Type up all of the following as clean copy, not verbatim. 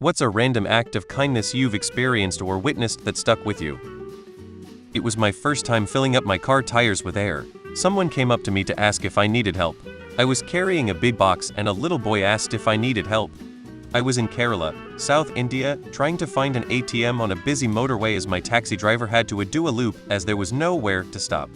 What's a random act of kindness you've experienced or witnessed that stuck with you? It was my first time filling up my car tires with air. Someone came up to me to ask if I needed help. I was carrying a big box and a little boy asked if I needed help. I was in Kerala, South India, trying to find an ATM on a busy motorway as my taxi driver had to do a loop as there was nowhere to stop.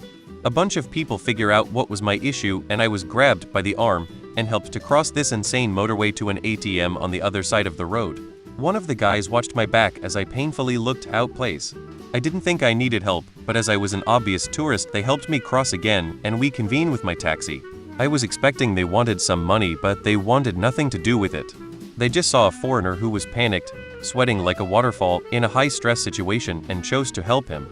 A bunch of people figure out what was my issue and I was grabbed by the arm and helped to cross this insane motorway to an ATM on the other side of the road. One of the guys watched my back as I painfully looked out place. I didn't think I needed help, but as I was an obvious tourist they helped me cross again and we convened with my taxi. I was expecting they wanted some money but they wanted nothing to do with it. They just saw a foreigner who was panicked, sweating like a waterfall in a high-stress situation and chose to help him.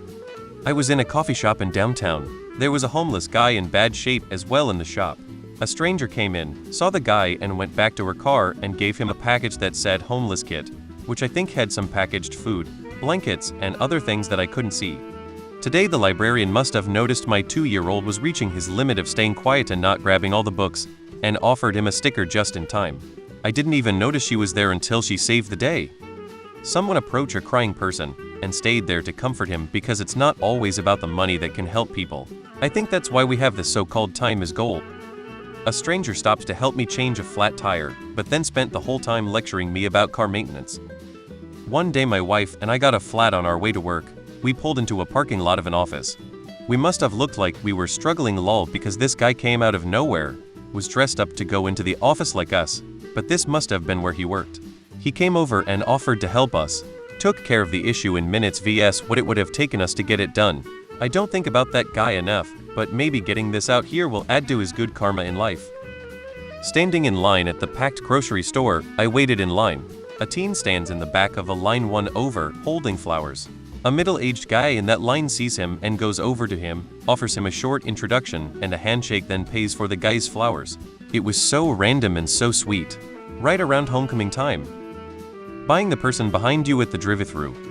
I was in a coffee shop in downtown. There was a homeless guy in bad shape as well in the shop. A stranger came in, saw the guy and went back to her car and gave him a package that said homeless kit, which I think had some packaged food, blankets, and other things that I couldn't see. Today the librarian must have noticed my 2-year-old was reaching his limit of staying quiet and not grabbing all the books, and offered him a sticker just in time. I didn't even notice she was there until she saved the day. Someone approached a crying person and stayed there to comfort him because it's not always about the money that can help people. I think that's why we have this so-called time is gold. A stranger stopped to help me change a flat tire, but then spent the whole time lecturing me about car maintenance. One day my wife and I got a flat on our way to work. We pulled into a parking lot of an office. We must have looked like we were struggling lol because this guy came out of nowhere, was dressed up to go into the office like us, but this must have been where he worked. He came over and offered to help us, took care of the issue in minutes vs what it would have taken us to get it done. I don't think about that guy enough, but maybe getting this out here will add to his good karma in life. Standing in line at the packed grocery store, I waited in line. A teen stands in the back of a line one over, holding flowers. A middle-aged guy in that line sees him and goes over to him, offers him a short introduction and a handshake, then pays for the guy's flowers. It was so random and so sweet. Right around homecoming time. Buying the person behind you at the drive-thru.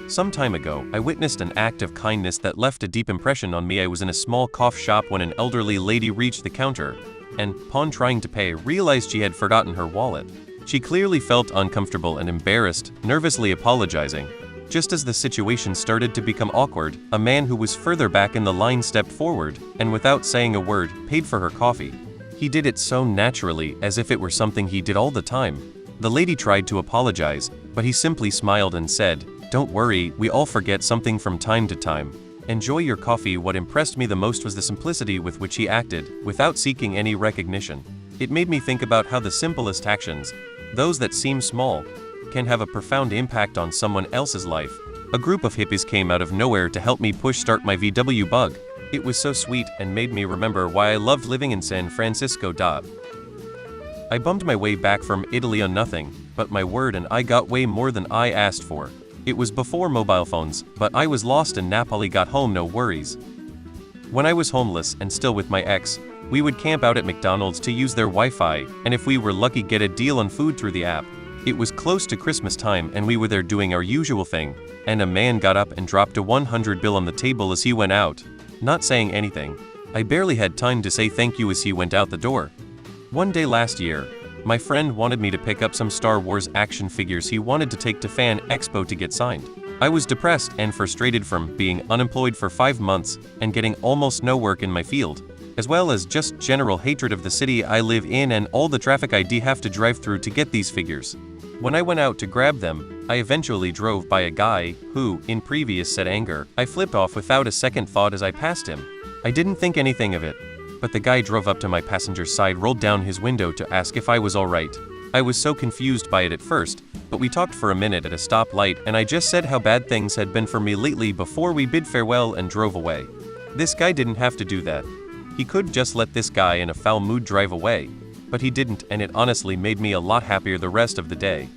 Some time ago, I witnessed an act of kindness that left a deep impression on me. I was in a small coffee shop when an elderly lady reached the counter, and, upon trying to pay, realized she had forgotten her wallet. She clearly felt uncomfortable and embarrassed, nervously apologizing. Just as the situation started to become awkward, a man who was further back in the line stepped forward, and without saying a word, paid for her coffee. He did it so naturally, as if it were something he did all the time. The lady tried to apologize, but he simply smiled and said, "Don't worry, we all forget something from time to time. Enjoy your coffee." What impressed me the most was the simplicity with which he acted, without seeking any recognition. It made me think about how the simplest actions, those that seem small, can have a profound impact on someone else's life. A group of hippies came out of nowhere to help me push start my VW Bug. It was so sweet and made me remember why I loved living in San Francisco. I bummed my way back from Italy on nothing, but my word, and I got way more than I asked for. It was before mobile phones, but I was lost in Napoli, got home no worries. When I was homeless and still with my ex, we would camp out at McDonald's to use their Wi-Fi, and if we were lucky get a deal on food through the app. It was close to Christmas time and we were there doing our usual thing, and a man got up and dropped a 100 bill on the table as he went out, not saying anything. I barely had time to say thank you as he went out the door. One day last year, my friend wanted me to pick up some Star Wars action figures he wanted to take to Fan Expo to get signed. I was depressed and frustrated from being unemployed for 5 months and getting almost no work in my field, as well as just general hatred of the city I live in and all the traffic I'd have to drive through to get these figures. When I went out to grab them, I eventually drove by a guy who, in previous said anger, I flipped off without a second thought as I passed him. I didn't think anything of it, but the guy drove up to my passenger side, rolled down his window to ask if I was alright. I was so confused by it at first, but we talked for a minute at a stoplight and I just said how bad things had been for me lately before we bid farewell and drove away. This guy didn't have to do that. He could just let this guy in a foul mood drive away. But he didn't, and it honestly made me a lot happier the rest of the day.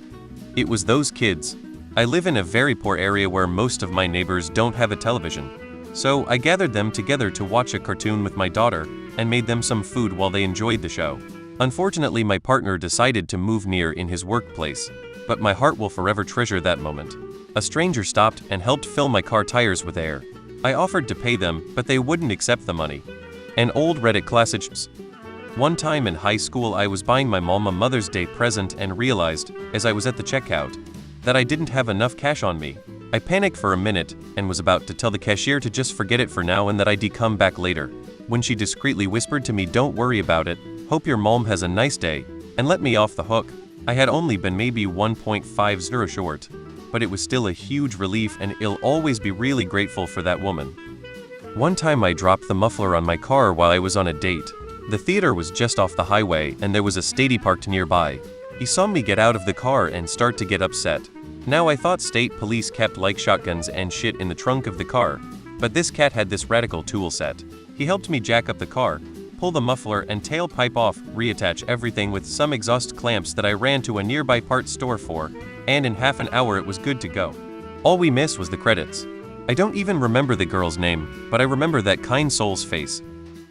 It was those kids. I live in a very poor area where most of my neighbors don't have a television. So I gathered them together to watch a cartoon with my daughter, and made them some food while they enjoyed the show. Unfortunately, my partner decided to move near in his workplace, but my heart will forever treasure that moment. A stranger stopped and helped fill my car tires with air. I offered to pay them, but they wouldn't accept the money. An old Reddit classic. One time in high school I was buying my mom a Mother's Day present and realized, as I was at the checkout, that I didn't have enough cash on me. I panicked for a minute and was about to tell the cashier to just forget it for now and that I'd come back later, when she discreetly whispered to me, "Don't worry about it, hope your mom has a nice day," and let me off the hook. I had only been maybe 1.50 short, but it was still a huge relief and I'll always be really grateful for that woman. One time I dropped the muffler on my car while I was on a date. The theater was just off the highway and there was a Stady parked nearby. He saw me get out of the car and start to get upset. Now I thought state police kept like shotguns and shit in the trunk of the car, but this cat had this radical tool set. He helped me jack up the car, pull the muffler and tailpipe off, reattach everything with some exhaust clamps that I ran to a nearby parts store for, and in half an hour it was good to go. All we missed was the credits. I don't even remember the girl's name, but I remember that kind soul's face.